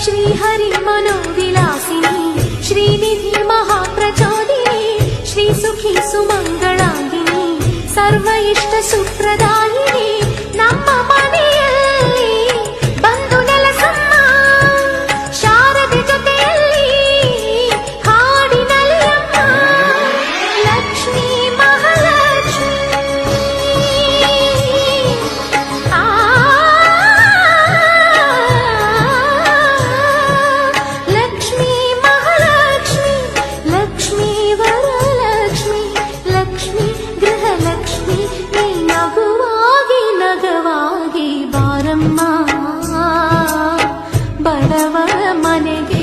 श्रीहरि मनोविलासिनी श्रीनिधि महाप्रचोदिनी श्रीसुखी सुमंगलांगिनी सर्व इष्ट सुप्रदायिनी ನಮ್ಮ ಮನೆಯಲ್ಲಿ ಬಂದು ನೆಲೆಸಮ್ಮ ಶಾರದೆ ಜೊತೆಯಲ್ಲಿ ಹಾಡಿನಲ್ಲಿ ಅಮ್ಮ ಲಕ್ಷ್ಮೀ ಮಹಾಲಕ್ಷ್ಮಿ ಲಕ್ಷ್ಮೀ ಮಹಾಲಕ್ಷ್ಮಿ ಲಕ್ಷ್ಮೀ ವರಲಕ್ಷ್ಮಿ ಲಕ್ಷ್ಮೀ ಗೃಹಲಕ್ಷ್ಮಿ ನೀ ನಗುವಾಗಿ ನಗವಾಗಿ ಬಾರಮ್ಮ ಬಡವರ ಮನೆಗೆ